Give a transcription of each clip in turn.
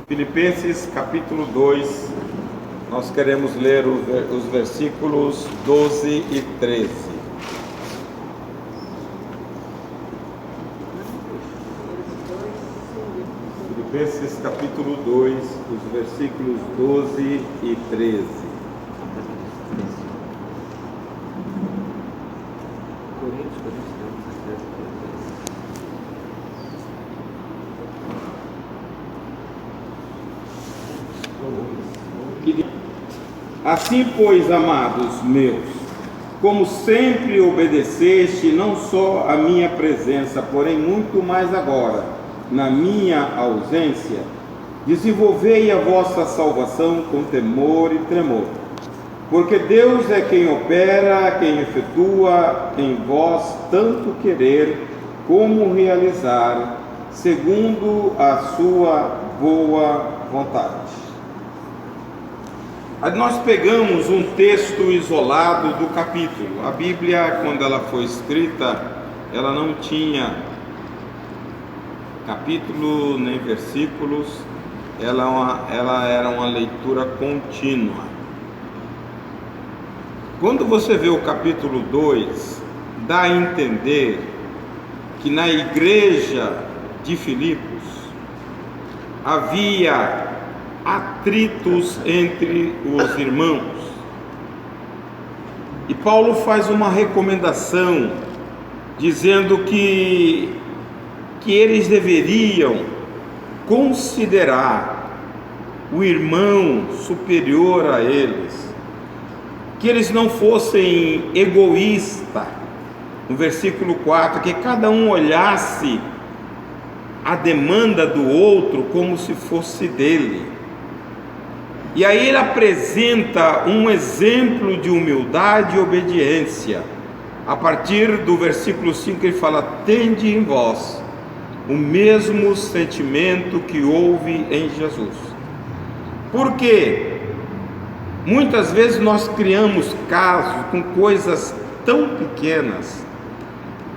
Filipenses capítulo 2, nós queremos ler os versículos 12 e 13. Filipenses capítulo 2, os versículos 12 e 13. Assim, pois, amados meus, como sempre obedeceste, não só a minha presença, porém muito mais agora, na minha ausência, desenvolvei a vossa salvação com temor e tremor, porque Deus é quem opera, quem efetua em vós tanto querer como realizar, segundo a sua boa vontade. Nós pegamos um texto isolado do capítulo. A Bíblia, quando ela foi escrita, ela não tinha capítulo nem versículos, ela era uma leitura contínua. Quando você vê o capítulo 2, dá a entender que na igreja de Filipos havia atritos entre os irmãos, e Paulo faz uma recomendação dizendo que eles deveriam considerar o irmão superior a eles, que eles não fossem egoístas. No versículo 4, que cada um olhasse a demanda do outro como se fosse dele. E aí ele apresenta um exemplo de humildade e obediência. A partir do versículo 5 ele fala: tende em vós o mesmo sentimento que houve em Jesus. Por quê? Muitas vezes nós criamos casos com coisas tão pequenas,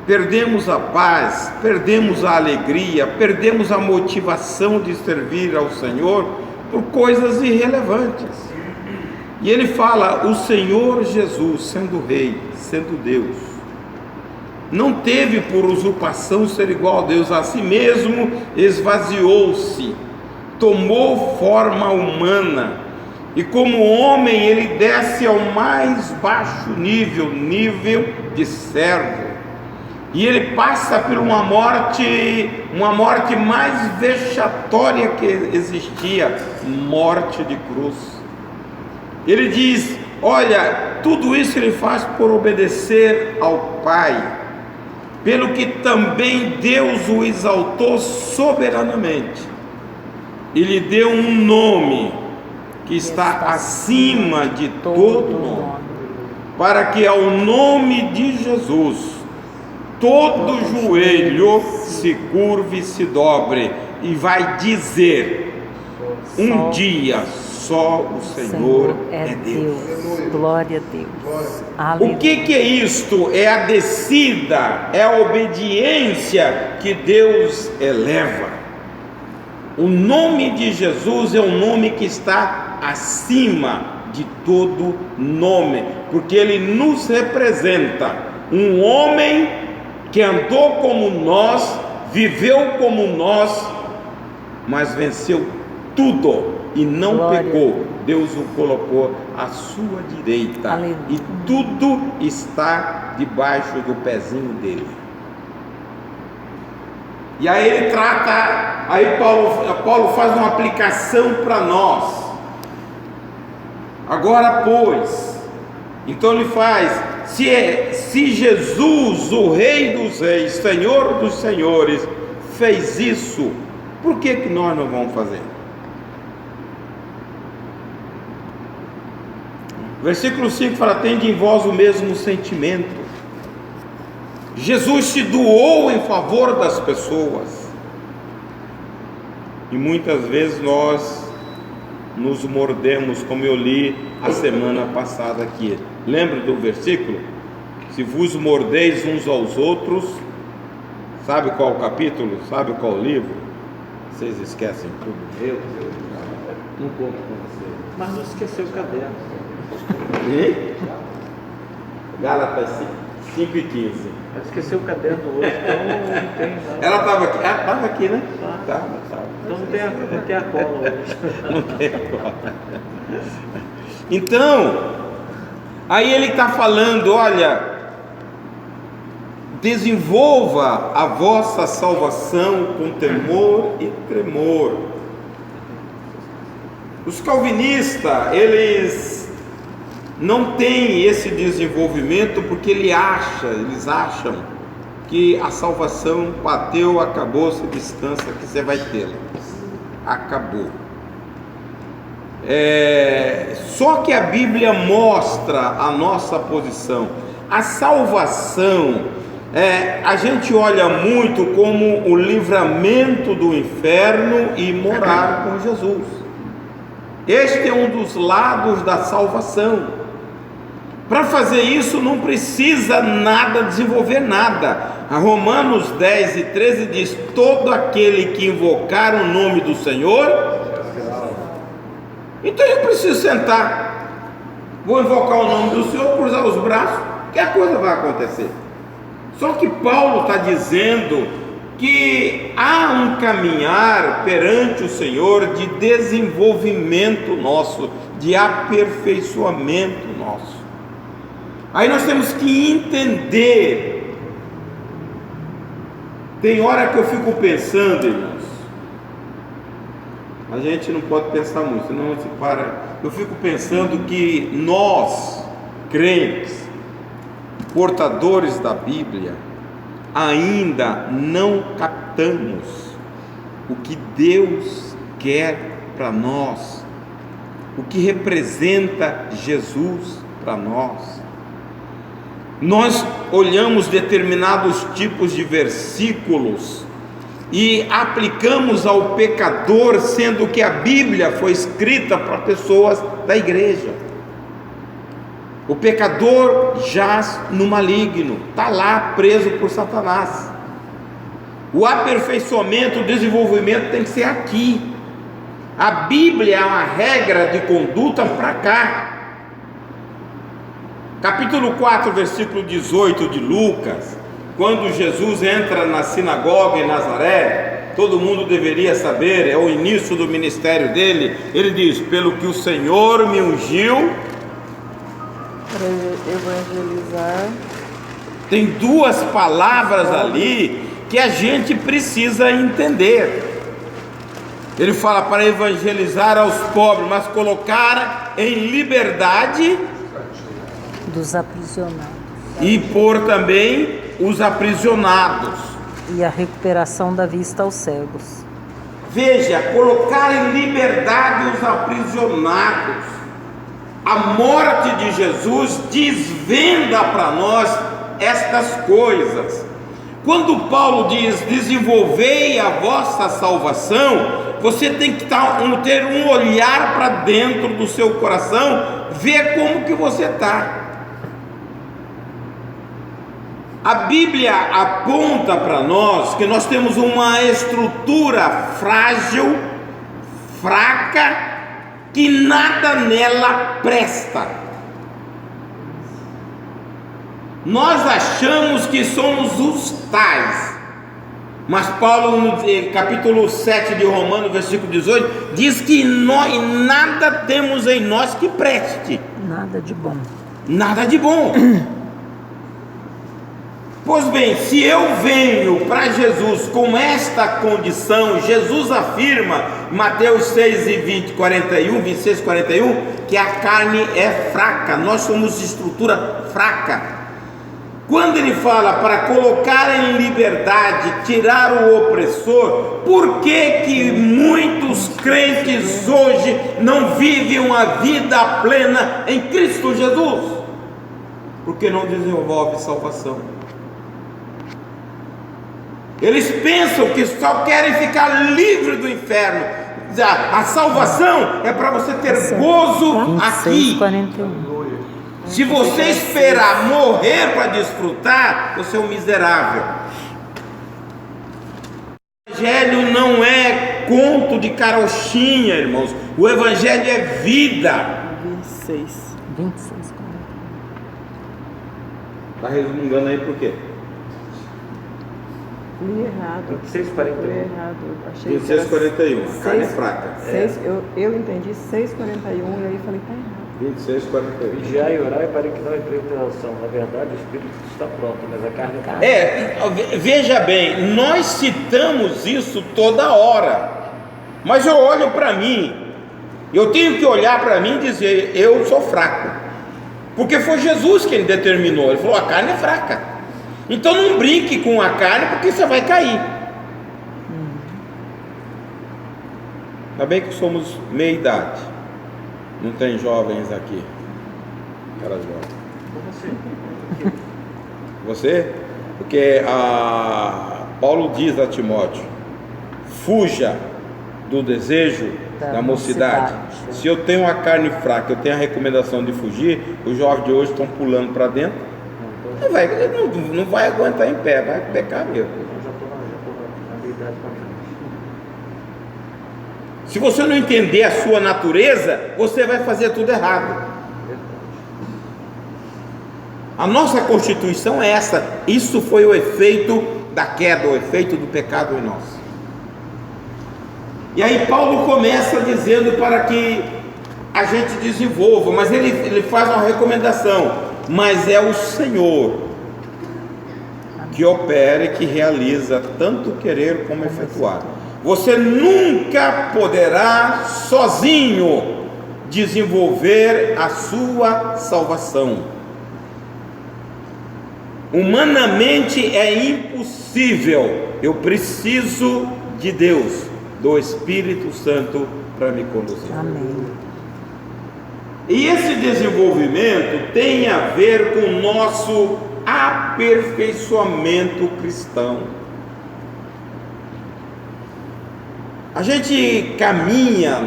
perdemos a paz, perdemos a alegria, perdemos a motivação de servir ao Senhor por coisas irrelevantes. E ele fala: o Senhor Jesus, sendo Rei, sendo Deus, não teve por usurpação ser igual a Deus, a si mesmo esvaziou-se, tomou forma humana, e como homem ele desce ao mais baixo nível de servo. E ele passa por uma morte mais vexatória que existia, morte de cruz. Ele diz: olha, tudo isso ele faz por obedecer ao Pai, pelo que também Deus o exaltou soberanamente, e lhe deu um nome que está acima de todo nome, para que ao nome de Jesus todo joelho se curve e se dobre, e vai dizer: um dia só o Senhor é Deus. Glória a Deus. O que é isto? É a descida, é a obediência que Deus eleva. O nome de Jesus é um nome que está acima de todo nome, porque ele nos representa, um homem que andou como nós, viveu como nós, mas venceu tudo e não pecou. Deus o colocou à sua direita. Aleluia. E tudo está debaixo do pezinho dele. E aí ele trata, aí Paulo faz uma aplicação para nós. Agora, pois, então ele faz: se Jesus, o Rei dos Reis, Senhor dos Senhores, fez isso, por que nós não vamos fazer? Versículo 5 fala: tende em vós o mesmo sentimento. Jesus se doou em favor das pessoas, e muitas vezes nós nos mordemos, como eu li a semana passada aqui. Lembra do versículo? Se vos mordeis uns aos outros, sabe qual o capítulo? Sabe qual o livro? Vocês esquecem tudo. Eu não conto com vocês. Mas não esqueceu o caderno. E? Gálatas 5:15. Ela esqueceu o caderno hoje, então não tem nada. Ela estava aqui, estava aqui, né? Tava. Então não tem a cola hoje. Não tem a cola. Então, aí ele está falando, olha, desenvolva a vossa salvação com temor e tremor. Os calvinistas, eles não têm esse desenvolvimento porque eles acham que a salvação bateu, acabou, se descansa que você vai tê-la. Acabou. Só que a Bíblia mostra a nossa posição. A salvação, a gente olha muito como o livramento do inferno e morar com Jesus. Este é um dos lados da salvação. Para fazer isso não precisa desenvolver nada. A Romanos 10:13 diz: todo aquele que invocar o nome do Senhor. Então eu preciso sentar, vou invocar o nome do Senhor, cruzar os braços, que a coisa vai acontecer. Só que Paulo está dizendo que há um caminhar perante o Senhor de desenvolvimento nosso, de aperfeiçoamento nosso. Aí nós temos que entender. Tem hora que eu fico pensando, irmãos, a gente não pode pensar muito, senão se para. Eu fico pensando que nós, crentes, portadores da Bíblia, ainda não captamos o que Deus quer para nós, o que representa Jesus para nós. Nós olhamos determinados tipos de versículos e aplicamos ao pecador, sendo que a Bíblia foi escrita para pessoas da igreja. O pecador jaz no maligno, está lá preso por Satanás. O aperfeiçoamento, o desenvolvimento tem que ser aqui. A Bíblia é uma regra de conduta para cá. Capítulo 4, versículo 18 de Lucas, quando Jesus entra na sinagoga em Nazaré, todo mundo deveria saber, é o início do ministério dele. Ele diz: pelo que o Senhor me ungiu para evangelizar. Tem duas palavras ali que a gente precisa entender. Ele fala para evangelizar aos pobres, mas colocar em liberdade dos aprisionados e por também os aprisionados, e a recuperação da vista aos cegos. Veja, colocar em liberdade os aprisionados. A morte de Jesus desvenda para nós estas coisas. Quando Paulo diz: desenvolvei a vossa salvação, você tem que ter um olhar para dentro do seu coração, ver como que você está. A Bíblia aponta para nós que nós temos uma estrutura frágil, fraca, que nada nela presta. Nós achamos que somos os tais, mas Paulo, no capítulo 7 de Romanos, versículo 18, diz que nós nada temos em nós que preste. Nada de bom. Nada de bom. Pois bem, se eu venho para Jesus com esta condição, Jesus afirma, Mateus 6:20, 41, 26, 41, que a carne é fraca, nós somos de estrutura fraca. Quando ele fala para colocar em liberdade, tirar o opressor, por que muitos crentes hoje não vivem uma vida plena em Cristo Jesus? Porque não desenvolve salvação. Eles pensam que só querem ficar livres do inferno. A salvação é para você ter gozo 26, aqui. 41. Se você esperar morrer para desfrutar, você é um miserável. O evangelho não é conto de carochinha, irmãos. O Evangelho é vida. 26. 26. Está resmungando aí por quê? Li errado. 26:41. Li errado. Achei que era 26:41. A carne é seis- fraca. eu entendi 6:41 e aí falei, tá errado. 26:41. Vigiai e orai para que não entrem em tentação. Na verdade, o espírito está pronto, mas a carne está. Veja bem, nós citamos isso toda hora, mas eu olho para mim, eu tenho que olhar para mim e dizer: eu sou fraco, porque foi Jesus quem determinou. Ele falou: a carne é fraca, então não brinque com a carne, porque você vai cair. Ainda bem que somos meia idade, não tem jovens aqui. Cara jovem. Você? Porque Paulo diz a Timóteo: fuja do desejo da mocidade. Se eu tenho a carne fraca, eu tenho a recomendação de fugir, os jovens de hoje estão pulando para dentro, não vai aguentar em pé, vai pecar mesmo. Eu já estou na habilidade para frente. Se você não entender a sua natureza, você vai fazer tudo errado. A nossa constituição é essa. Isso foi o efeito da queda, o efeito do pecado em nós. E aí Paulo começa dizendo para que a gente desenvolva, mas ele faz uma recomendação: mas é o Senhor que opera e que realiza tanto querer como efetuar. Você nunca poderá sozinho desenvolver a sua salvação. Humanamente é impossível. Eu preciso de Deus, do Espírito Santo, para me conduzir. Amém. E esse desenvolvimento tem a ver com o nosso aperfeiçoamento cristão. A gente caminha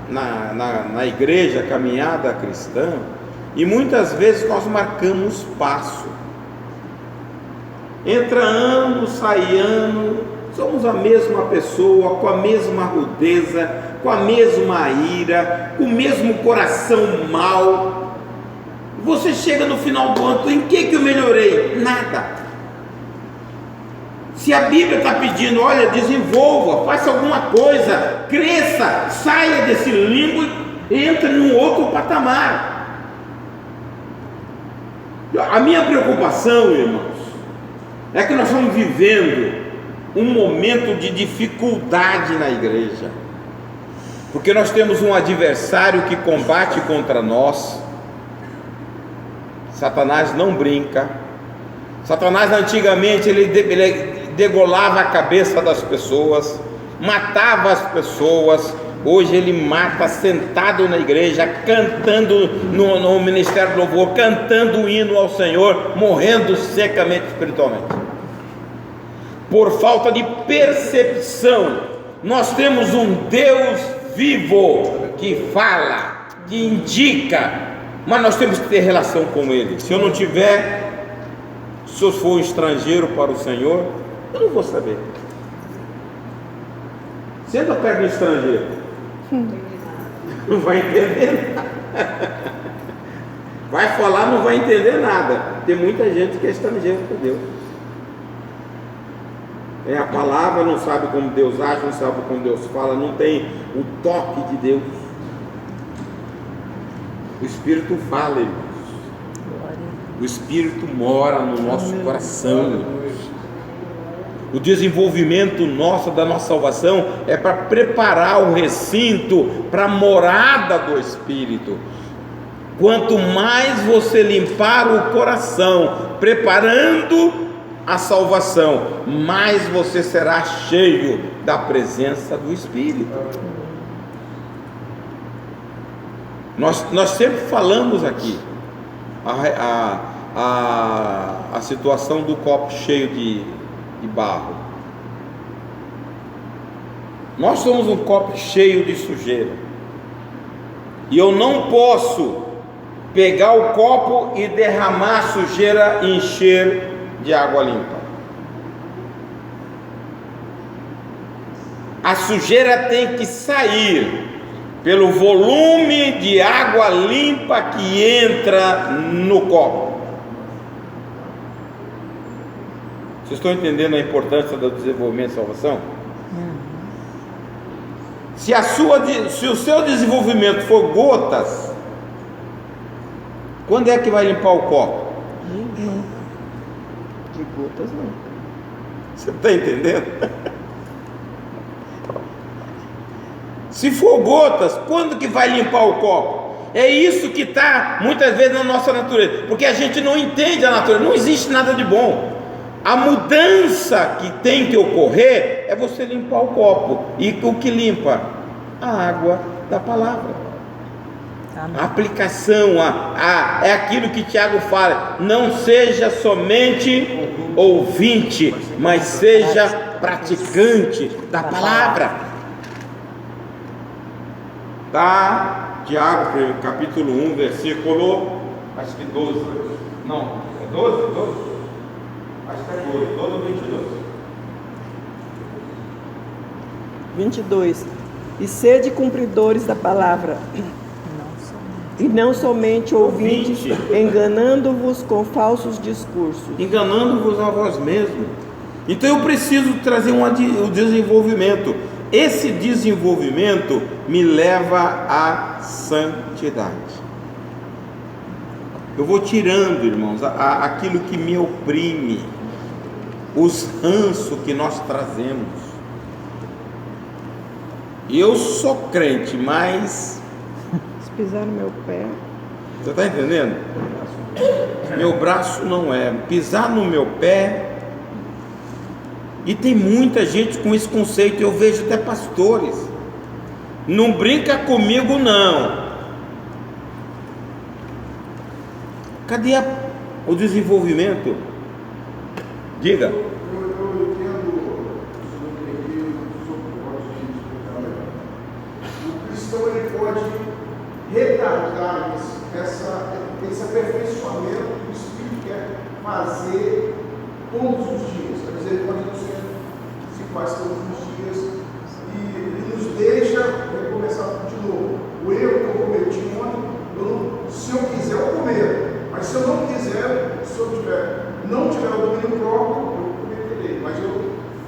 na igreja, caminhada cristã, e muitas vezes nós marcamos passo. Entra ano, sai ano, somos a mesma pessoa, com a mesma rudeza, com a mesma ira, com o mesmo coração mau. Você chega no final do ano: em que eu melhorei? Nada. Se a Bíblia está pedindo: olha, desenvolva, faça alguma coisa, cresça, saia desse limbo e entre num outro patamar. A minha preocupação, irmãos, é que nós estamos vivendo um momento de dificuldade na igreja, porque nós temos um adversário que combate contra nós. Satanás não brinca. Satanás antigamente ele degolava a cabeça das pessoas, matava as pessoas. Hoje ele mata sentado na igreja, cantando no ministério do louvor, cantando o hino ao Senhor, morrendo secamente espiritualmente, por falta de percepção. Nós temos um Deus vivo que fala, que indica, mas nós temos que ter relação com Ele. Se eu não tiver, se eu for um estrangeiro para o Senhor, eu não vou saber. Senta perto do estrangeiro, não vai entender nada. Vai falar, não vai entender nada. Tem muita gente que é estrangeiro com Deus. É a palavra, não sabe como Deus age, não sabe como Deus fala, não tem o toque de Deus. O Espírito fala, irmãos. O Espírito mora no nosso coração, irmãos. O desenvolvimento nosso, da nossa salvação, é para preparar o recinto para a morada do Espírito. Quanto mais você limpar o coração, preparando a salvação, mais você será cheio da presença do Espírito. Nós sempre falamos aqui a situação do copo cheio de barro. Nós somos um copo cheio de sujeira, e eu não posso pegar o copo e derramar a sujeira e encher de água limpa. A sujeira tem que sair pelo volume de água limpa que entra no copo. Vocês estão entendendo a importância do desenvolvimento e salvação? Se o seu desenvolvimento for gotas, quando é que vai limpar o copo? De gotas não. Você está entendendo? Se for gotas, quando que vai limpar o copo? É isso que está muitas vezes na nossa natureza, porque a gente não entende a natureza, não existe nada de bom. A mudança que tem que ocorrer é você limpar o copo. E o que limpa? A água da palavra. Amém. A aplicação, é aquilo que Tiago fala: não seja somente ouvinte, mas seja praticante da palavra. Tá? Tiago, capítulo 1, versículo, acho que 12. Não, é 12? 12? Acho que é 12, 12 ou 22. 22. E sede cumpridores da palavra, e não somente ouvintes, enganando-vos com falsos discursos. Enganando-vos a vós mesmos. Então eu preciso trazer o desenvolvimento. Esse desenvolvimento me leva à santidade. Eu vou tirando, irmãos, aquilo que me oprime, os ranços que nós trazemos. Eu sou crente, mas Se pisar no meu pé, você está entendendo? Meu braço não é. Pisar no meu pé. E tem muita gente com esse conceito. Eu vejo até pastores. Não brinca comigo não. Cadê o desenvolvimento? Diga. Eu entendo sobre o que o cristão ele pode retardar esse aperfeiçoamento que o Espírito quer fazer todos os dias. Quer dizer, ele pode não ser se faz todos os dias e ele nos deixa recomeçar de novo. O erro que eu cometi ontem, se eu quiser eu cometo, mas se eu não quiser, se eu não tiver o domínio próprio, eu cometerei. Mas eu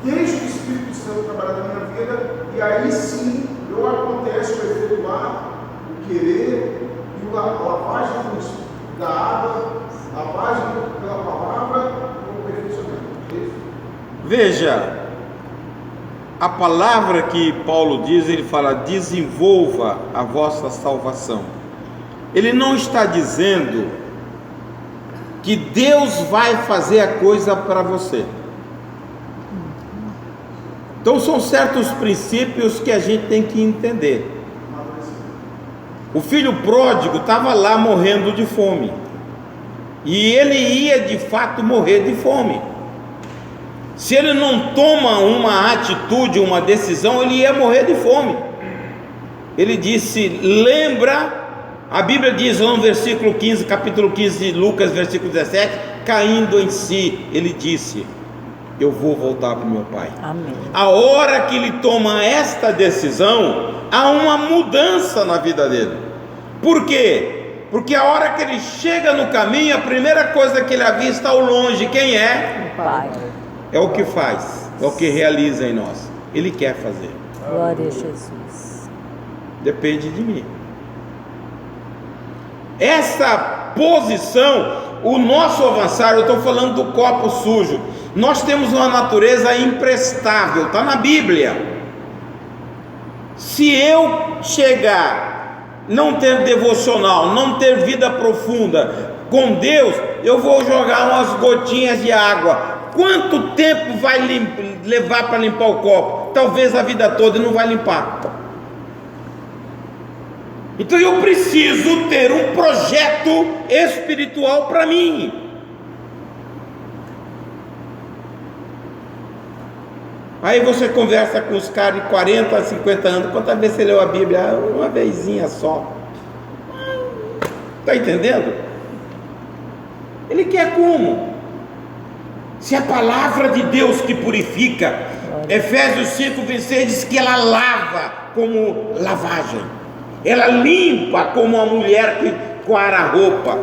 deixo o Espírito Santo trabalhar na minha vida e aí sim acontece o efetuar, o querer e a lavagem da água, a lavagem pela palavra e o perfeccionamento. Veja, a palavra que Paulo diz, ele fala: desenvolva a vossa salvação. Ele não está dizendo que Deus vai fazer a coisa para você. Então são certos princípios que a gente tem que entender. O filho pródigo estava lá morrendo de fome, e ele ia de fato morrer de fome. Se ele não toma uma atitude, uma decisão, ele ia morrer de fome. Ele disse: lembra, a Bíblia diz lá no versículo 15, capítulo 15 de Lucas, versículo 17, caindo em si, ele disse: eu vou voltar para o meu pai. Amém. A hora que ele toma esta decisão, há uma mudança na vida dele. Por quê? Porque a hora que ele chega no caminho, a primeira coisa que ele avista ao longe, quem é? O Pai. É o que faz, é o que realiza em nós. Ele quer fazer. Glória a Jesus. Depende de mim. Essa posição, o nosso avançar, eu estou falando do copo sujo. Nós temos uma natureza imprestável, está na Bíblia. Se eu chegar, não ter devocional, não ter vida profunda com Deus, eu vou jogar umas gotinhas de água. Quanto tempo vai levar para limpar o copo? Talvez a vida toda, e não vai limpar. Então eu preciso ter um projeto espiritual para mim. Aí você conversa com os caras de 40 a 50 anos. Quantas vezes você leu a Bíblia? Uma vezinha só. Está entendendo? Ele quer como? Se a palavra de Deus que purifica, Efésios 5:26 diz que ela lava como lavagem, ela limpa como uma mulher que coara a roupa.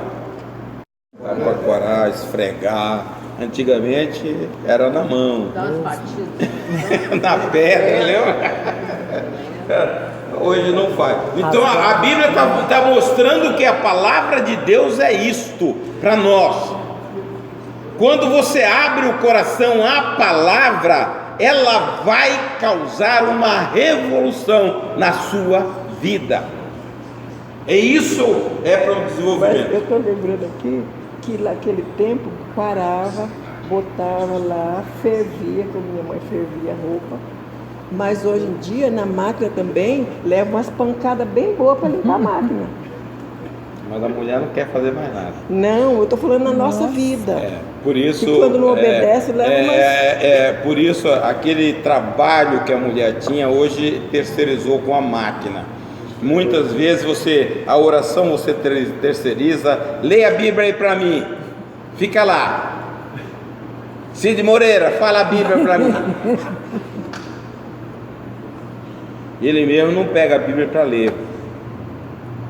Para coarar, esfregar. Antigamente era na mão, na perna, lembra? Hoje não faz. Então a Bíblia está mostrando que a palavra de Deus é isto para nós. Quando você abre o coração à palavra, ela vai causar uma revolução na sua vida. E isso é para o desenvolvimento. Mas eu estou lembrando aqui que naquele tempo parava, botava lá, fervia, como minha mãe fervia a roupa. Mas hoje em dia, na máquina também, leva umas pancadas bem boas para limpar a máquina. Mas a mulher não quer fazer mais nada. Não, eu estou falando na nossa vida. Por isso, que quando não obedece, leva umas... por isso, aquele trabalho que a mulher tinha, hoje terceirizou com a máquina. Muitas vezes a oração você terceiriza. Leia a Bíblia aí para mim. Fica lá. Cid Moreira, fala a Bíblia para mim. Ele mesmo não pega a Bíblia para ler.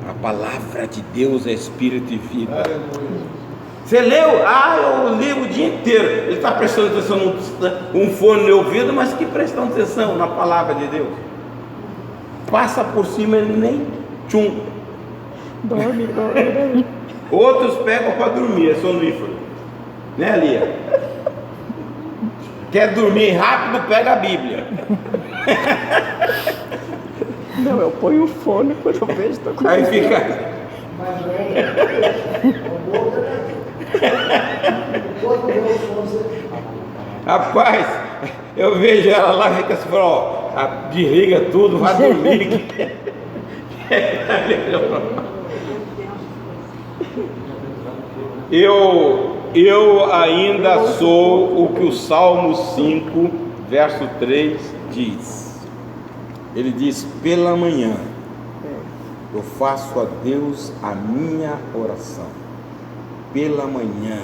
A palavra de Deus é espírito e vida. Você leu? Eu li o dia inteiro. Ele está prestando atenção num fone no ouvido, mas que prestando atenção na palavra de Deus. Passa por cima, ele nem tchum. Dorme. Outros pegam para dormir, é sonífero. Né, Lia? Quer dormir rápido, pega a Bíblia. Não, eu ponho o fone quando eu vejo, estou com... Aí fica... Rapaz, eu vejo ela lá, fica assim, desliga tudo, vai dormir. Eu ainda sou o que o Salmo 5, verso 3 diz. Ele diz: pela manhã eu faço a Deus a minha oração. Pela manhã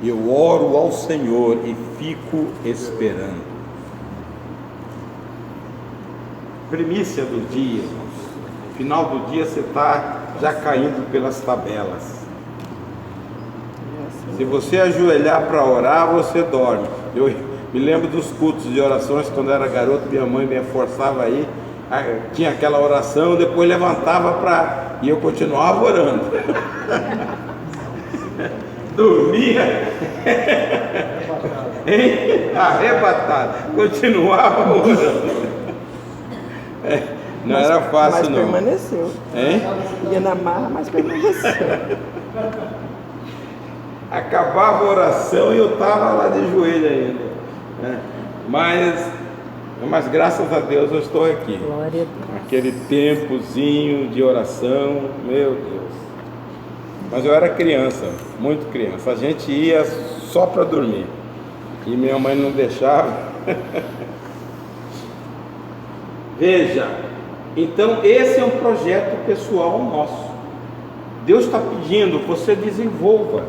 eu oro ao Senhor e fico esperando. Primícia do dia, irmãos. Final do dia você está já caindo pelas tabelas. Se você ajoelhar para orar, você dorme. Eu me lembro dos cultos de orações, quando eu era garoto, minha mãe me forçava aí, tinha aquela oração, depois levantava e eu continuava orando. Dormia, arrebatado, continuava orando. Não era fácil, mas não. Permaneceu. Ia na marra, mas permaneceu. Acabava a oração e eu estava lá de joelho ainda. Mas graças a Deus eu estou aqui. Glória a Deus. Aquele tempozinho de oração, meu Deus. Mas eu era criança, muito criança. A gente ia só para dormir. E minha mãe não deixava. Veja, então esse é um projeto pessoal nosso. Deus está pedindo, você desenvolva.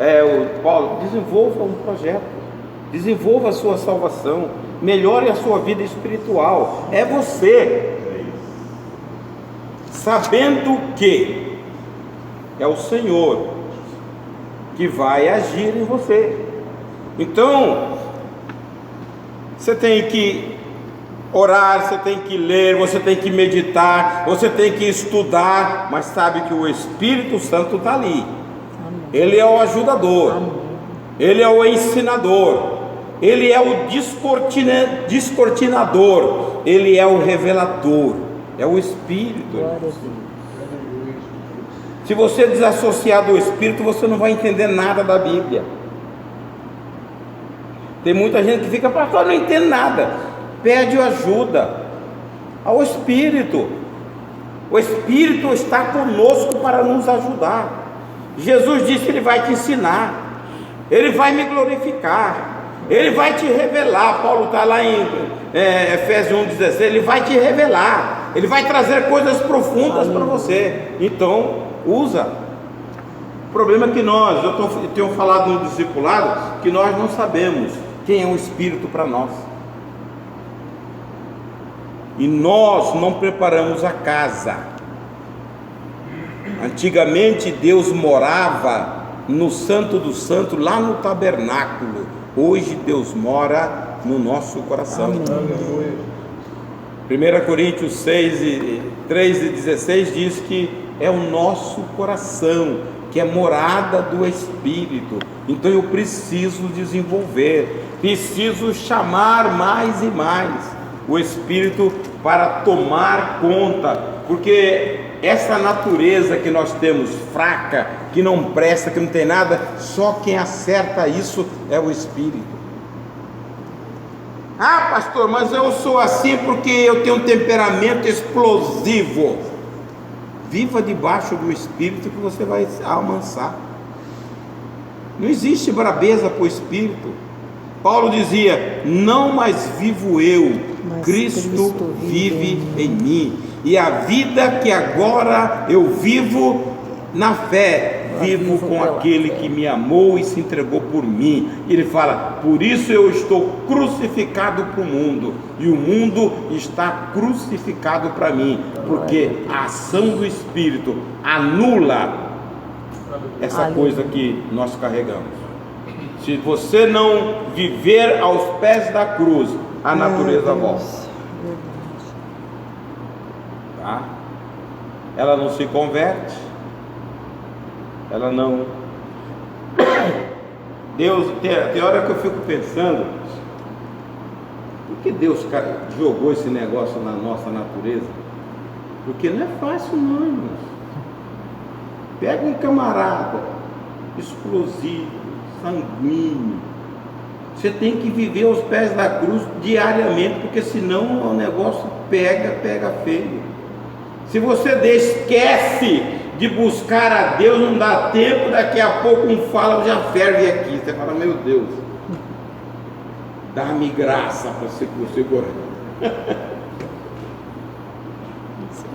O Paulo, desenvolva um projeto. Desenvolva a sua salvação. Melhore a sua vida espiritual. É você. Sabendo que é o Senhor que vai agir em você. Então, você tem que orar, você tem que ler, você tem que meditar, você tem que estudar, mas sabe que o Espírito Santo está ali. Ele é o ajudador. Ele é o ensinador. Ele é o descortinador. Ele é o revelador. É o Espírito. Se você desassociar do Espírito, você não vai entender nada da Bíblia. Tem muita gente que fica, pastor, não entende nada. Pede ajuda ao Espírito. O Espírito está conosco para nos ajudar. Jesus disse que Ele vai te ensinar, Ele vai me glorificar, Ele vai te revelar. Paulo está lá em Efésios 1,16. Ele vai te revelar, Ele vai trazer coisas profundas para você. Então, usa. O problema é que eu tenho falado no discipulado, que nós não sabemos quem é o Espírito para nós. e nós não preparamos a casa. Antigamente Deus morava no Santo do Santo, lá no tabernáculo. Hoje Deus mora no nosso coração. 1 Coríntios 6, 3 e 16 diz que é o nosso coração, que é morada do Espírito. Então eu preciso desenvolver, preciso chamar mais e mais o Espírito para tomar conta, porque essa natureza que nós temos fraca, que não presta, que não tem nada, só quem acerta isso é o Espírito. Ah, pastor, mas eu sou assim porque eu tenho um temperamento explosivo. Viva debaixo do Espírito que você vai amansar. Não existe brabeza para o Espírito. Paulo dizia: não mais vivo eu, mas Cristo vive em mim. E a vida que agora eu vivo na fé, vivo com aquele que me amou e se entregou por mim. Ele fala: por isso eu estou crucificado para o mundo, e o mundo está crucificado para mim, porque a ação do Espírito anula essa coisa que nós carregamos. Se você não viver aos pés da cruz, a natureza volta. Tá? Ela não se converte, ela não. Deus, tem hora que eu fico pensando, por que Deus jogou esse negócio na nossa natureza? Porque não é fácil não, irmãos. Pega um camarada explosivo, sanguíneo, você tem que viver aos pés da cruz diariamente, porque senão o negócio pega feio. Se você esquece de buscar a Deus, não dá tempo, daqui a pouco um fala, já ferve aqui. Você fala: meu Deus, dá-me graça para você segurar.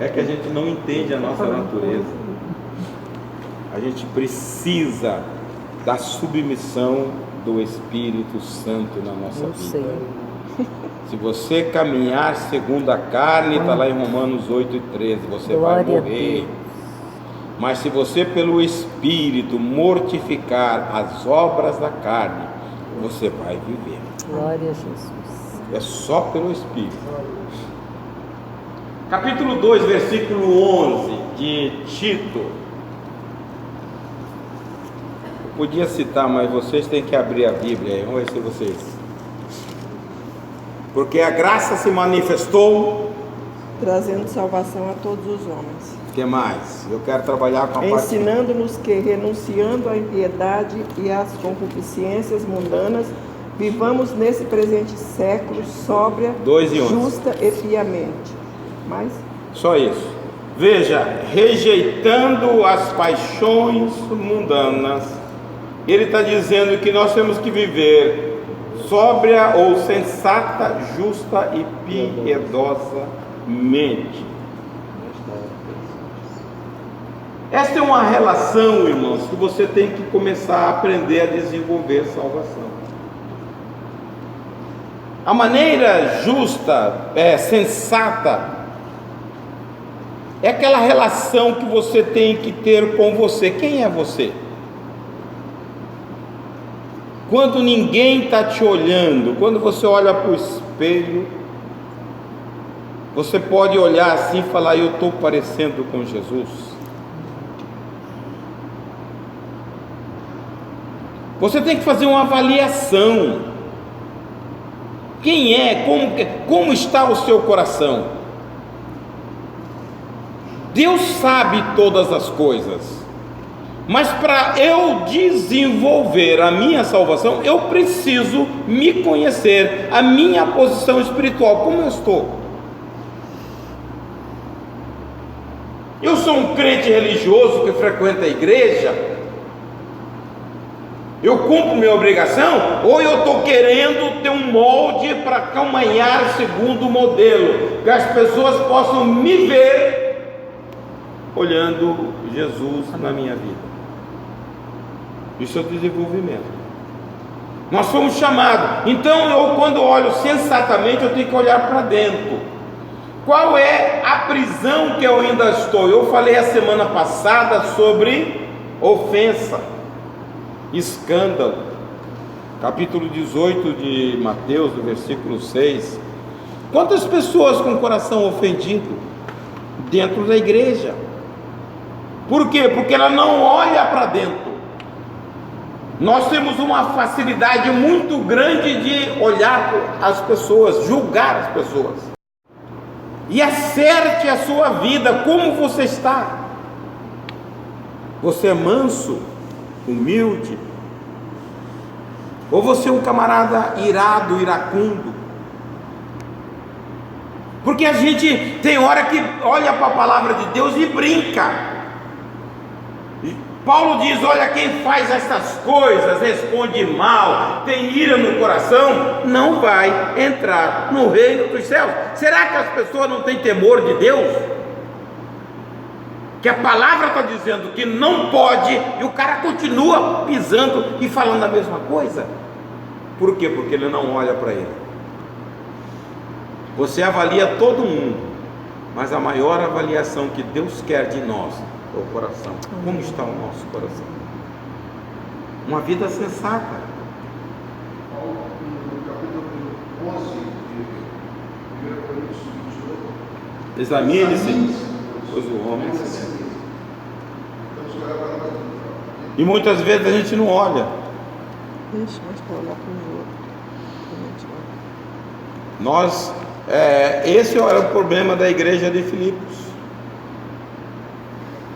É que a gente não entende a nossa natureza. A gente precisa da submissão do Espírito Santo na nossa vida. Se você caminhar segundo a carne, está lá em Romanos 8:13, você vai morrer. Mas se você pelo Espírito mortificar as obras da carne, você vai viver. Glória a Jesus. É só pelo Espírito. Capítulo 2, versículo 11 de Tito. Eu podia citar, mas vocês têm que abrir a Bíblia aí. Vamos ver se vocês... Porque a graça se manifestou, trazendo salvação a todos os homens. O que mais? Eu quero trabalhar com a parte... Ensinando-nos que, renunciando à impiedade e às concupiscências mundanas, vivamos nesse presente século sóbria, justa e piamente. Mais? Só isso. Veja, rejeitando as paixões mundanas, ele está dizendo que nós temos que viver sóbria ou sensata, justa e piedosamente. Esta é uma relação, irmãos, que você tem que começar a aprender a desenvolver salvação. A maneira justa, sensata, é aquela relação que você tem que ter com você. Quem é você? Quando ninguém está te olhando, quando você olha para o espelho, você pode olhar assim e falar: eu estou parecendo com Jesus. Você tem que fazer uma avaliação. Quem é? Como está o seu coração? Deus sabe todas as coisas. Mas para eu desenvolver a minha salvação, eu preciso me conhecer, a minha posição espiritual, como eu estou. Eu sou um crente religioso que frequenta a igreja, eu cumpro minha obrigação, ou eu estou querendo ter um molde para caminhar segundo o modelo, que as pessoas possam me ver olhando Jesus na minha vida. Isso é o desenvolvimento. Nós fomos chamados. Então quando olho sensatamente, eu tenho que olhar para dentro. Qual é a prisão que eu ainda estou? Eu falei a semana passada sobre ofensa, escândalo. Capítulo 18 de Mateus, do versículo 6. Quantas pessoas com o coração ofendido dentro da igreja? Por quê? Porque ela não olha para dentro. Nós temos uma facilidade muito grande de olhar as pessoas, julgar as pessoas. E acerte a sua vida, como você está. Você é manso, humilde? Ou você é um camarada irado, iracundo? Porque a gente tem hora que olha para a palavra de Deus e brinca. Paulo diz: olha, quem faz essas coisas responde mal, tem ira no coração, não vai entrar no reino dos céus. Será que as pessoas não têm temor de Deus? Que a palavra está dizendo que não pode, e o cara continua pisando e falando a mesma coisa. Por quê? Porque ele não olha para ele. Você avalia todo mundo, mas a maior avaliação que Deus quer de nós é o coração. Como está o nosso coração? Uma vida sensata. Paulo, no capítulo 11 de 1 Coríntios 28, Examine-se, pois o homem é assim. E muitas vezes a gente não olha. Deixa eu olhar para os outros. Nós, esse era o problema da igreja de Filipos.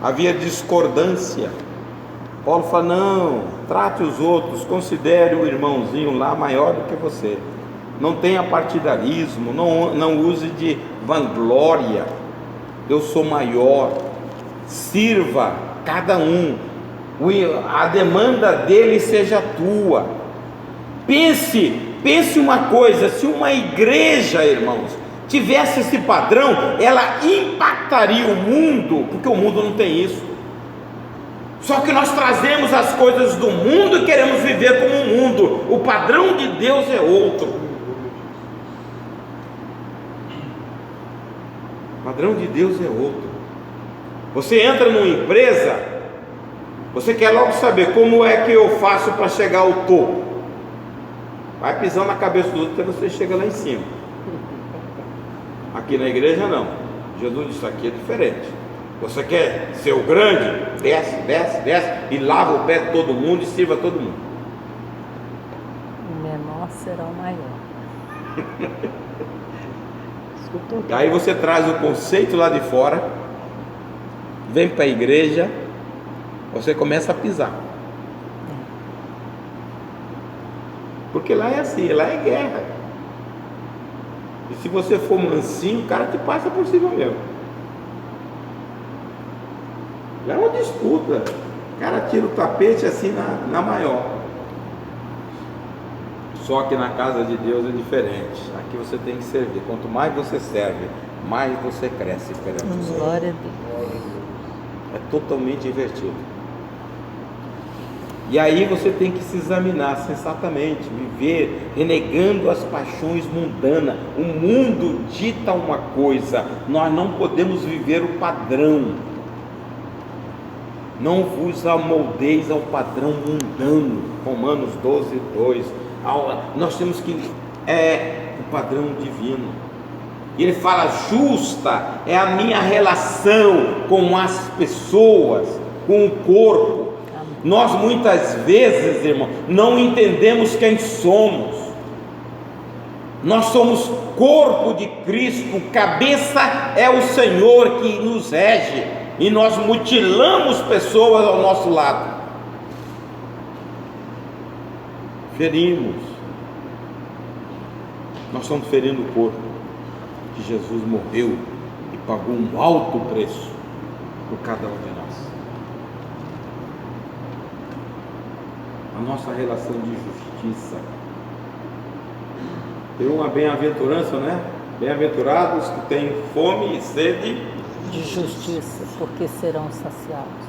Havia discordância. Paulo fala: não, trate os outros, considere o irmãozinho lá maior do que você. Não tenha partidarismo, não use de vanglória. Eu sou maior. Sirva cada um. A demanda dele seja tua. Pense uma coisa: se uma igreja, irmãos, tivesse esse padrão, ela impactaria o mundo, porque o mundo não tem isso. Só que nós trazemos as coisas do mundo e queremos viver como o mundo. O padrão de Deus é outro. O padrão de Deus é outro. Você entra numa empresa, você quer logo saber como é que eu faço para chegar ao topo. Vai pisando na cabeça do outro até você chega lá em cima. Aqui na igreja não. Jesus disse: aqui é diferente. Você quer ser o grande? Desce e lava o pé de todo mundo e sirva todo mundo. O menor será o maior. E aí você traz o conceito lá de fora, vem para a igreja, você começa a pisar. Porque lá é assim, lá é guerra. E se você for mansinho, o cara te passa por cima mesmo. Lá é uma disputa. O cara tira o tapete assim na maior. Só que na casa de Deus é diferente. Aqui você tem que servir. Quanto mais você serve, mais você cresce perante o Senhor. Glória a Deus. É totalmente invertido. E aí você tem que se examinar sensatamente, viver renegando as paixões mundanas. O mundo dita uma coisa, nós não podemos viver o padrão. Não vos amoldeis ao padrão mundano. Romanos 12:2. Nós temos que o padrão divino. E ele fala: justa é a minha relação com as pessoas, com o corpo. Nós muitas vezes, irmão, não entendemos quem somos. Nós somos corpo de Cristo, cabeça é o Senhor que nos rege, e nós mutilamos pessoas ao nosso lado, ferimos. Nós estamos ferindo o corpo que Jesus morreu e pagou um alto preço por cada um de nós. A nossa relação de justiça. Tem uma bem-aventurança, né? Bem-aventurados que têm fome e sede De justiça, porque serão saciados.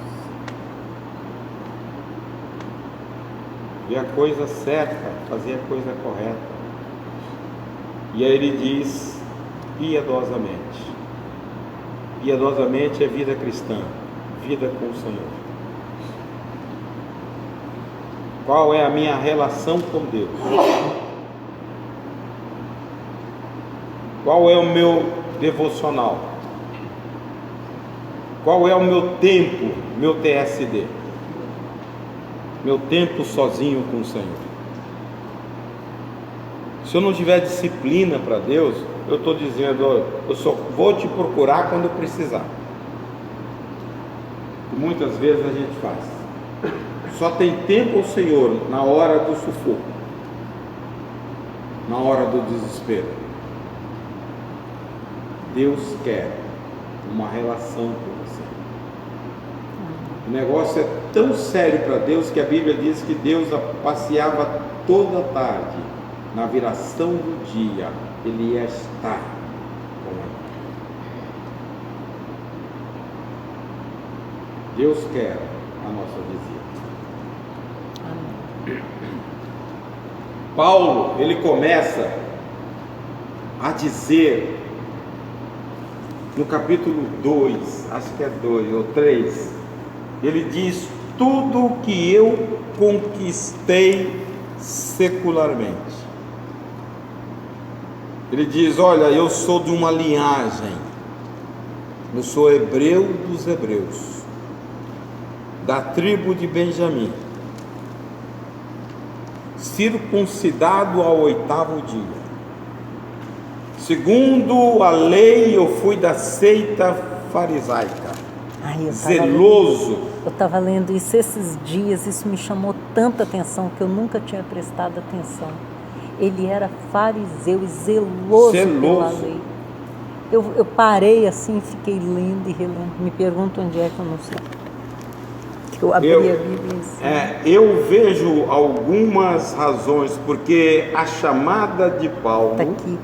ver a coisa certa, fazer a coisa correta. E aí ele diz piedosamente. piedosamente é vida cristã, vida com o Senhor. Qual é a minha relação com Deus? Qual é o meu devocional? Qual é o meu tempo, meu TSD? Meu tempo sozinho com o Senhor. Se eu não tiver disciplina para Deus, eu estou dizendo, eu só vou te procurar quando eu precisar. E muitas vezes a gente faz. Só tem tempo ao Senhor na hora do sufoco, na hora do desespero. Deus quer uma relação com você. O negócio é tão sério para Deus que a Bíblia diz que Deus passeava toda a tarde. Na viração do dia, Ele ia estar com ela. Deus quer a nossa visita. Paulo, ele começa a dizer, no capítulo 2, acho que é 2 ou 3, ele diz: tudo o que eu conquistei secularmente. Ele diz: olha, eu sou de uma linhagem, eu sou hebreu dos hebreus, da tribo de Benjamim, circuncidado ao 8º dia. Segundo a lei, eu fui da seita farisaica, zeloso. Eu estava lendo isso esses dias, isso me chamou tanta atenção que eu nunca tinha prestado atenção. Ele era fariseu e zeloso pela lei. Eu parei assim, fiquei lendo e relendo. Me pergunto onde é que eu não sei. Eu abri a Bíblia assim. Eu vejo algumas razões, porque a chamada de Paulo, tá aqui,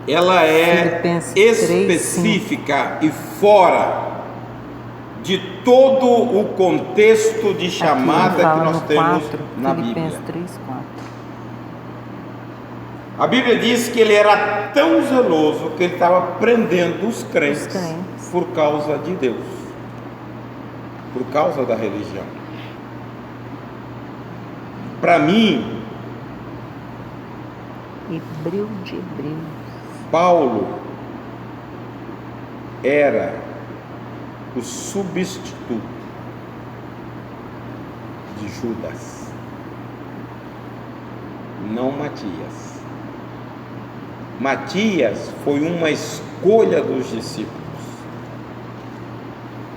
ela é Filipenses específica 3, e fora de todo o contexto de chamada que nós temos 4, na Filipenses Bíblia. 3, 4. A Bíblia diz que ele era tão zeloso que ele estava prendendo os crentes por causa de Deus, por causa da religião. Para mim, Hebreu de hebreus. Paulo era o substituto de Judas, não Matias. Matias foi uma escolha dos discípulos.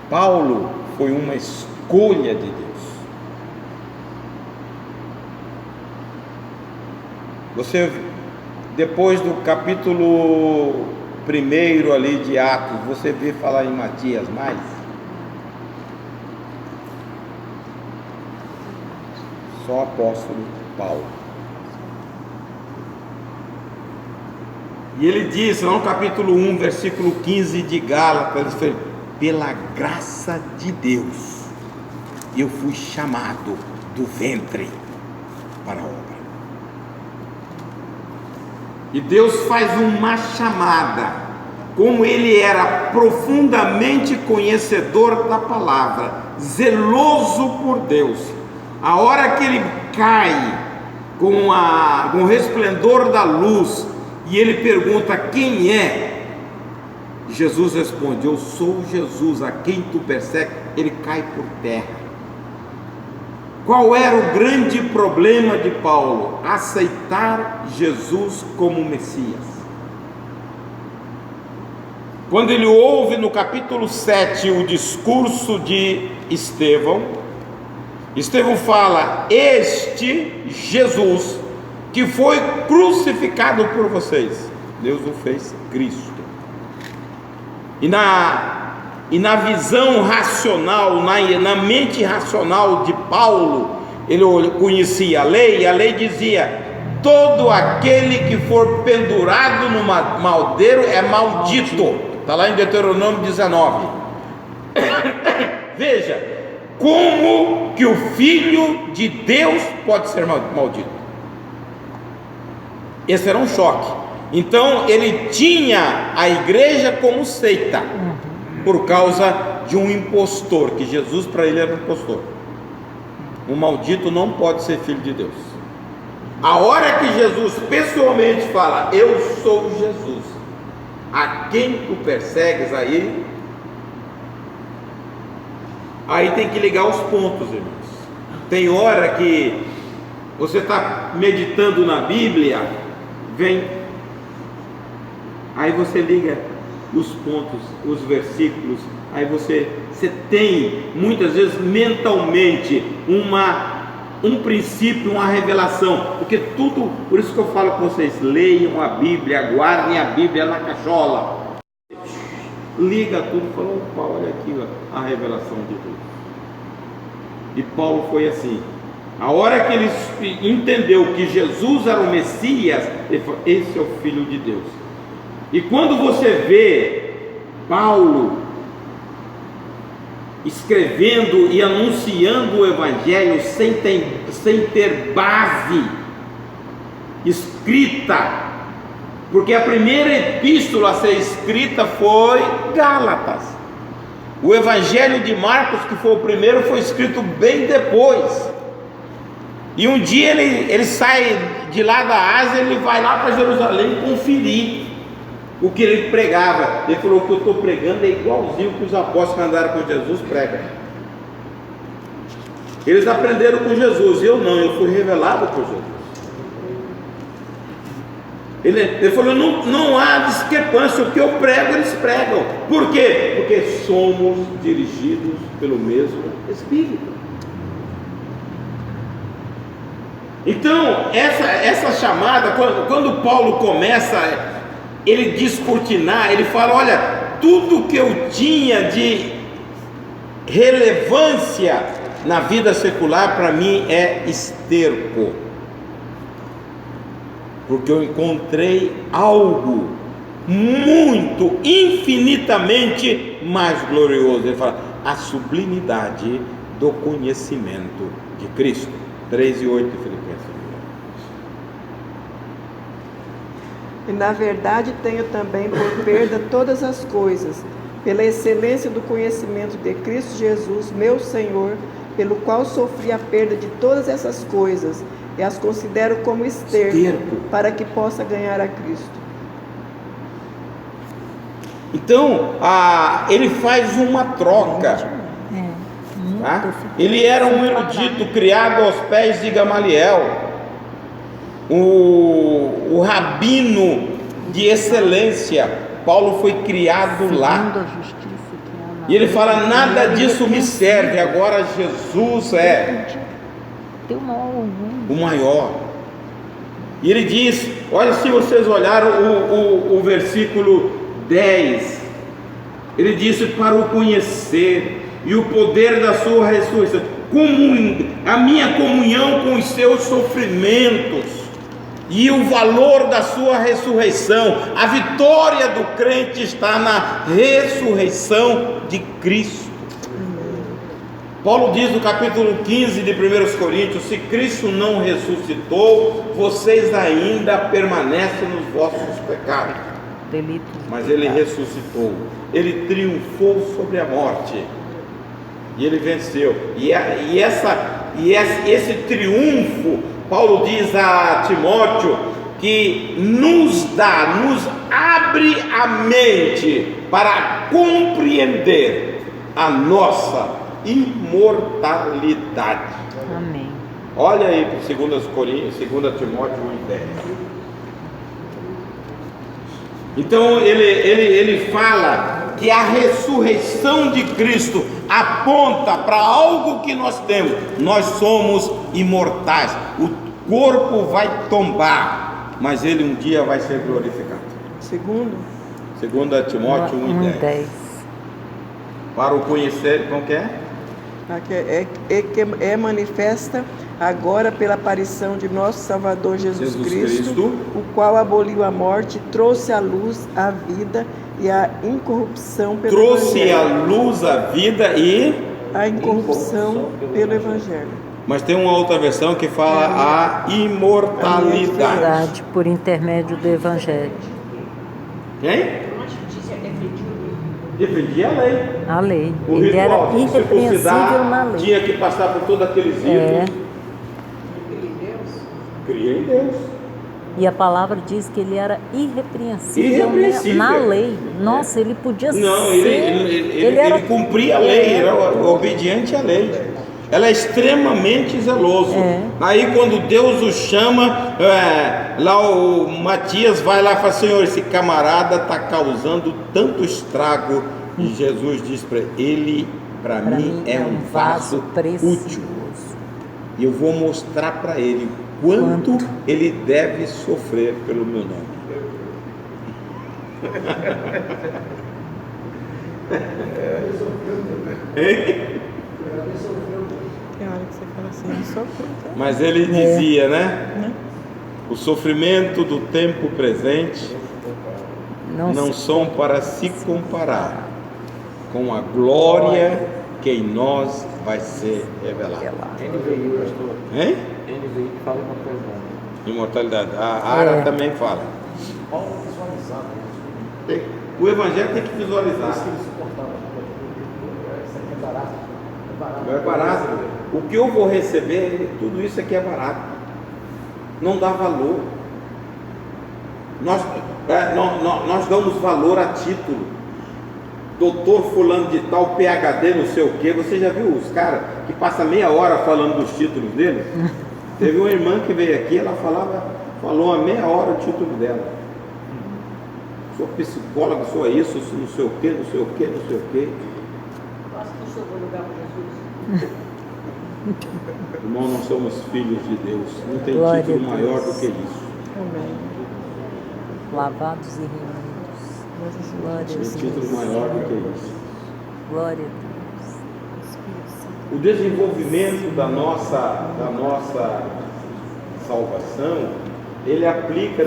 Paulo foi uma escolha de Deus. Você, depois do capítulo 1 ali de Atos, você vê falar em Matias mais? Só o apóstolo Paulo. E ele diz, lá no capítulo 1, versículo 15 de Gálatas, ele fala: pela graça de Deus, eu fui chamado do ventre para a obra. E Deus faz uma chamada, como ele era profundamente conhecedor da palavra, zeloso por Deus. A hora que ele cai com o resplendor da luz, e ele pergunta: quem é? Jesus responde: eu sou Jesus, a quem tu persegues. Ele cai por terra. Qual era o grande problema de Paulo? Aceitar Jesus como Messias. Quando ele ouve no capítulo 7 o discurso de Estevão, Estevão fala: este Jesus que foi crucificado por vocês, Deus o fez Cristo. E na visão racional, na mente racional de Paulo, ele conhecia a lei, e a lei dizia: todo aquele que for pendurado no madeiro é maldito. Está lá em Deuteronômio 19. Veja, como que o Filho de Deus pode ser maldito? Esse era um choque. Então ele tinha a igreja como seita, por causa de um impostor, que Jesus para ele era um impostor. Um maldito não pode ser filho de Deus. A hora que Jesus pessoalmente fala, eu sou Jesus, a quem tu persegues, aí tem que ligar os pontos, irmãos. Tem hora que você está meditando na Bíblia, aí você liga os pontos, os versículos, aí você tem muitas vezes mentalmente um princípio, uma revelação, porque tudo, por isso que eu falo com vocês, leiam a Bíblia, guardem a Bíblia na cachola, liga tudo e fala, opa, olha aqui ó, a revelação de Deus. E Paulo foi assim, a hora que ele entendeu que Jesus era o Messias, ele falou, esse é o Filho de Deus. E quando você vê Paulo escrevendo e anunciando o Evangelho sem ter base escrita, porque a primeira epístola a ser escrita foi Gálatas. O Evangelho de Marcos, que foi o primeiro, foi escrito bem depois. E um dia ele sai de lá da Ásia, ele vai lá para Jerusalém conferir o que ele pregava. Ele falou, o que eu estou pregando é igualzinho que os apóstolos que andaram com Jesus pregam. Eles aprenderam com Jesus, eu não, eu fui revelado por Jesus. Ele falou, não há discrepância, o que eu prego eles pregam. Por quê? Porque somos dirigidos pelo mesmo Espírito. Então essa chamada, quando Paulo começa ele descortinar, ele fala, olha, tudo que eu tinha de relevância na vida secular para mim é esterco, porque eu encontrei algo muito, infinitamente mais glorioso. Ele fala, a sublimidade do conhecimento de Cristo. 3:8 de Filipenses. E na verdade tenho também por perda todas as coisas, pela excelência do conhecimento de Cristo Jesus, meu Senhor, pelo qual sofri a perda de todas essas coisas, e as considero como esterco, para que possa ganhar a Cristo. Então, ele faz uma troca. Tá? Ele era um erudito criado aos pés de Gamaliel, o rabino de excelência. Paulo foi criado lá. E ele fala, nada disso me serve, agora Jesus é o maior. E ele diz, olha, se vocês olharam o versículo 10, ele disse, para o conhecer e o poder da sua ressurreição, a minha comunhão com os seus sofrimentos e o valor da sua ressurreição. A vitória do crente está na ressurreição de Cristo. Paulo diz no capítulo 15 de 1 Coríntios, se Cristo não ressuscitou, vocês ainda permanecem nos vossos pecados. Mas ele ressuscitou, ele triunfou sobre a morte e ele venceu. E esse triunfo, Paulo diz a Timóteo que nos abre a mente para compreender a nossa imortalidade. Amém. Olha aí para 2 Timóteo 1:10. Então ele fala que a ressurreição de Cristo aponta para algo que nós temos. Nós somos imortais. O corpo vai tombar, mas ele um dia vai ser glorificado. 2 Timóteo 1:10. Para o conhecer, como que é? É manifesta agora pela aparição de nosso Salvador Jesus Cristo, o qual aboliu a morte, trouxe à luz a vida e a incorrupção pelo Evangelho. Trouxe à luz a vida e a incorrupção pelo Evangelho. Mas tem uma outra versão que fala a imortalidade. Verdade, por intermédio do Evangelho. Quem? Defendia a lei. A lei. O Ele era ritual de irrepreensível circuncidar na lei. tinha que passar por todos aqueles ritos. Cria em Deus. E a palavra diz que ele era irrepreensível na lei. Nossa, ele podia Não, ser. ele cumpria a lei, era obediente à lei. Ela é extremamente zeloso. Aí quando Deus o chama, lá o Matias vai lá e fala: Senhor, esse camarada está causando tanto estrago. E Jesus diz para ele: para mim é um vaso útil. E eu vou mostrar para ele quanto ele deve sofrer pelo meu nome. Tem hora que você fala assim, ele sofreu. Mas ele dizia, né? O sofrimento do tempo presente não são para se comparar com a glória que em nós vai ser revelada. NVI, pastor. Hein? NVI que fala imortalidade. Imortalidade. A Ara também fala. Paulo visualizava isso. O Evangelho tem que visualizar. Isso que ele suportava. Isso aqui é barato. É barato. O que eu vou receber, tudo isso aqui é barato. Não dá valor. Nós damos valor a título. Doutor fulano de tal, PhD, não sei o quê. Você já viu os caras que passam meia hora falando dos títulos dele? Teve uma irmã que veio aqui, ela falou uma meia hora o título dela. Sou psicóloga, sou isso, não sei o quê, não sei o quê, não sei o quê. Acho que o senhor vai lugar para Jesus. Irmão, nós somos filhos de Deus. Não tem Glória título a Deus. maior do que isso. Amém. Lavados e remidos. Glória a Tem Deus. título maior do que isso. Glória a Deus. Espírito Santo. O desenvolvimento da nossa salvação, ele aplica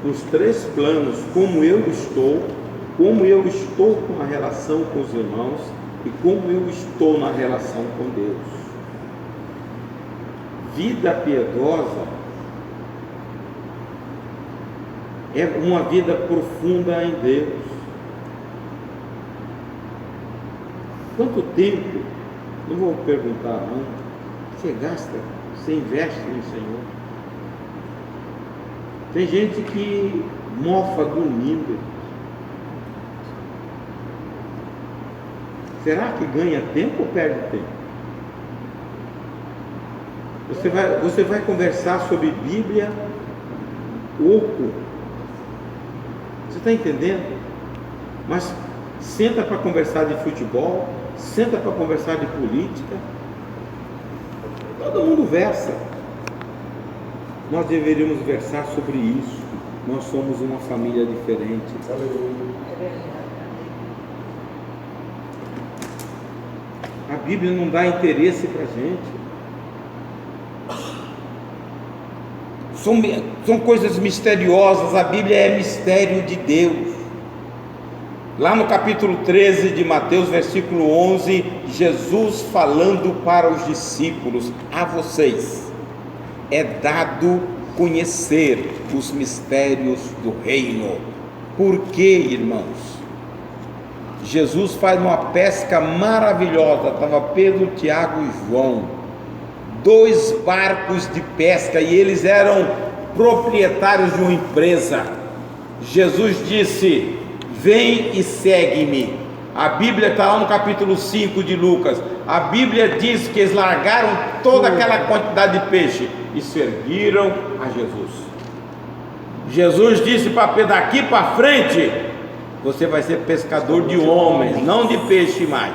nos três planos: como eu estou com a relação com os irmãos e como eu estou na relação com Deus. Vida piedosa é uma vida profunda em Deus. Quanto tempo, não vou perguntar não, você gasta, você investe no Senhor? Tem gente que mofa dormindo. Será que ganha tempo ou perde tempo? Você vai conversar sobre Bíblia oco. Você está entendendo? Mas senta para conversar de futebol, senta para conversar de política. Todo mundo versa. Nós deveríamos versar sobre isso. Nós somos uma família diferente. A Bíblia não dá interesse para a gente. São coisas misteriosas. A Bíblia é mistério de Deus. Lá no capítulo 13 de Mateus, versículo 11, Jesus falando para os discípulos: a vocês é dado conhecer os mistérios do reino. Por quê, irmãos? Jesus faz uma pesca maravilhosa. Estava Pedro, Tiago e João, 2 barcos de pesca, e eles eram proprietários de uma empresa. Jesus disse: vem e segue-me. A Bíblia está lá no capítulo 5 de Lucas. A Bíblia diz que eles largaram toda aquela quantidade de peixe e seguiram a Jesus. Jesus disse para Pedro: daqui para frente você vai ser pescador de homens, não de peixe mais.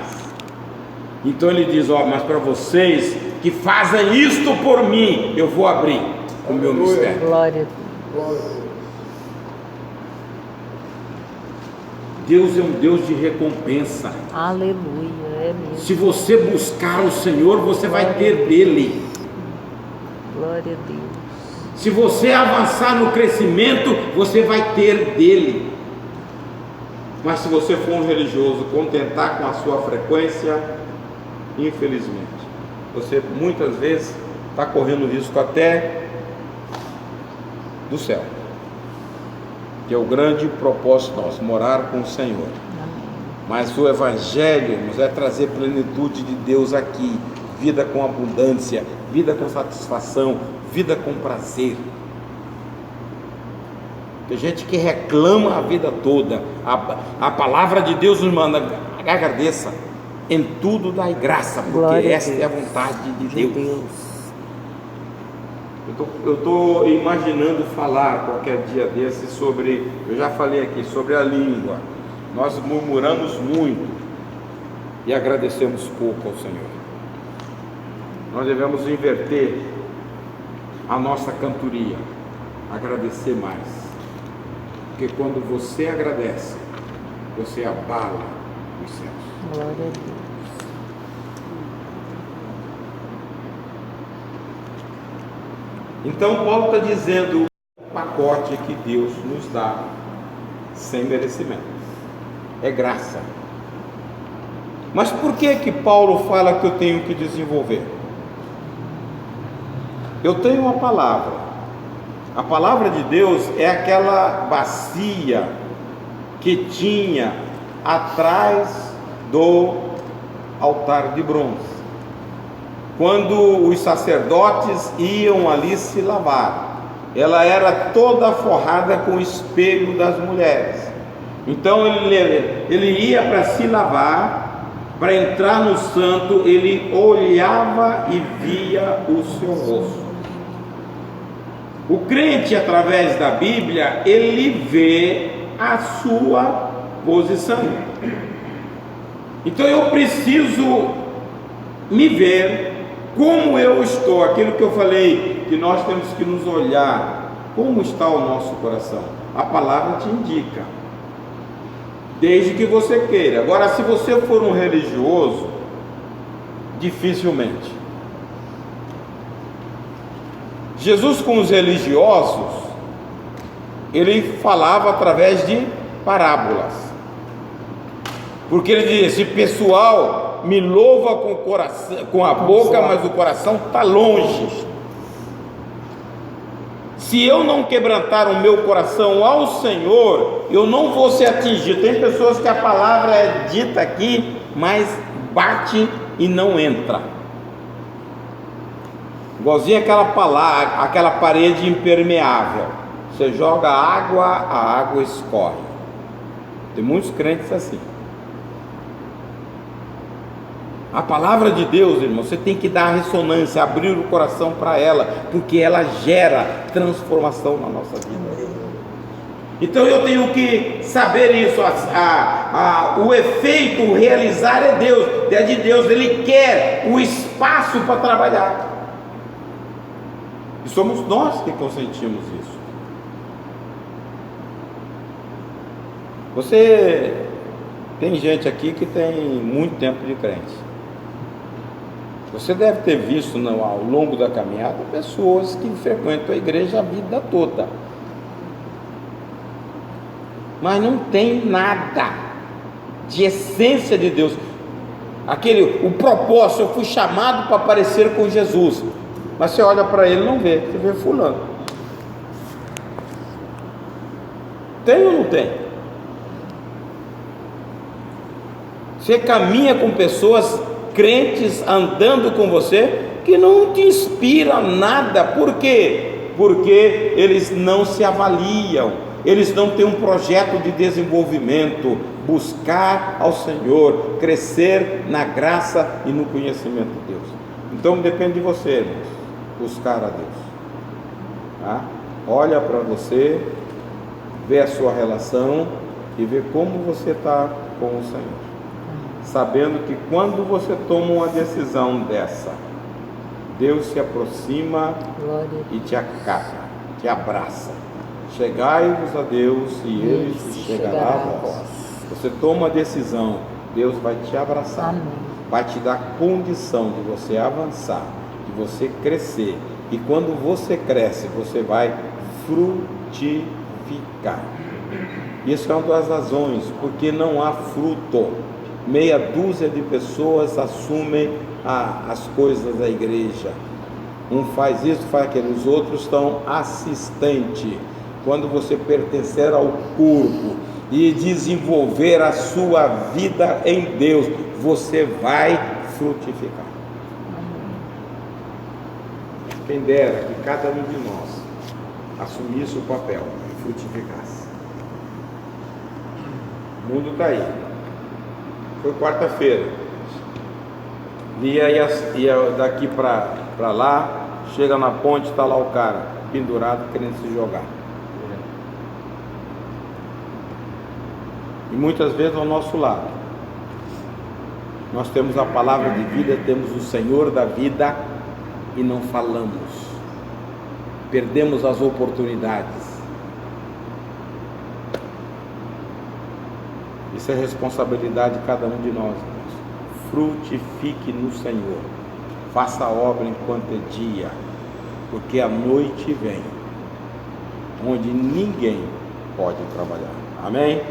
Então ele diz: mas para vocês que fazem isto por mim, eu vou abrir o meu mistério. Glória a Deus. Deus é um Deus de recompensa. Aleluia, é mesmo. Se você buscar o Senhor, você vai ter dele. Glória a Deus. Se você avançar no crescimento, você vai ter dele. Mas se você for um religioso, contentar com a sua frequência, infelizmente, você muitas vezes está correndo risco até do céu, que é o grande propósito nosso, morar com o Senhor. Mas o Evangelho nos é trazer plenitude de Deus aqui, vida com abundância, vida com satisfação, vida com prazer. Tem gente que reclama a vida toda. A palavra de Deus nos manda: agradeça, em tudo dai graça, porque Glória esta é a vontade de Deus. Eu estou imaginando falar qualquer dia desse sobre, eu já falei aqui, sobre a língua. Nós murmuramos muito e agradecemos pouco ao Senhor. Nós devemos inverter a nossa cantoria, agradecer mais. Porque quando você agradece, você abala os céus. Glória a Deus. Então Paulo está dizendo o pacote que Deus nos dá sem merecimento. É graça. Mas por que Paulo fala que eu tenho que desenvolver? Eu tenho uma palavra. A palavra de Deus é aquela bacia que tinha atrás do altar de bronze. Quando os sacerdotes iam ali se lavar, ela era toda forrada com o espelho das mulheres. Então ele ia para se lavar, para entrar no santo, ele olhava e via o seu rosto. O crente, através da Bíblia, ele vê a sua posição. Então eu preciso me ver como eu estou, aquilo que eu falei, que nós temos que nos olhar, como está o nosso coração. A palavra te indica, desde que você queira. Agora, se você for um religioso, dificilmente. Jesus com os religiosos, ele falava através de parábolas, porque ele dizia: esse pessoal me louva com o coração, com a boca, mas o coração está longe. Se eu não quebrantar o meu coração ao Senhor, eu não vou ser atingido. Tem pessoas que a palavra é dita aqui, mas bate e não entra. Igualzinho aquela parede impermeável. Você joga água, a água escorre. Tem muitos crentes assim. A palavra de Deus, irmão, você tem que dar ressonância, abrir o coração para ela, porque ela gera transformação na nossa vida. Então eu tenho que saber isso. O efeito, o realizar é Deus, é de Deus. Ele quer o espaço para trabalhar. E somos nós que consentimos isso. Você tem gente aqui que tem muito tempo de crente. Você deve ter visto ao longo da caminhada pessoas que frequentam a igreja a vida toda, mas não tem nada de essência de Deus. O propósito: eu fui chamado para parecer com Jesus, mas você olha para ele e não vê, você vê fulano. Tem ou não tem? Você caminha com pessoas crentes andando com você que não te inspira nada. Por quê? Porque eles não se avaliam, eles não têm um projeto de desenvolvimento, buscar ao Senhor, crescer na graça e no conhecimento de Deus. Então depende de você, irmãos, buscar a Deus, tá? Olha para você, vê a sua relação e vê como você está com o Senhor, sabendo que quando você toma uma decisão dessa, Deus se aproxima e te acata, te abraça. Chegai-vos a Deus e Ele se chegará a vós. Você toma a decisão, Deus vai te abraçar. Amém. Vai te dar condição de você avançar, de você crescer. E quando você cresce, você vai frutificar. Isso é uma das razões porque não há fruto. Meia dúzia de pessoas assumem as coisas da igreja. Um faz isso, faz aquilo, os outros estão assistente. Quando você pertencer ao corpo e desenvolver a sua vida em Deus, você vai frutificar. Quem dera que cada um de nós assumisse o papel e frutificasse. O mundo está aí. Foi quarta-feira. Ia daqui para lá, chega na ponte, está lá o cara pendurado querendo se jogar. E muitas vezes ao nosso lado nós temos a palavra de vida, temos o Senhor da vida e não falamos, perdemos as oportunidades. Isso é responsabilidade de cada um de nós, irmãos. Frutifique no Senhor, faça a obra enquanto é dia, porque a noite vem onde ninguém pode trabalhar. Amém?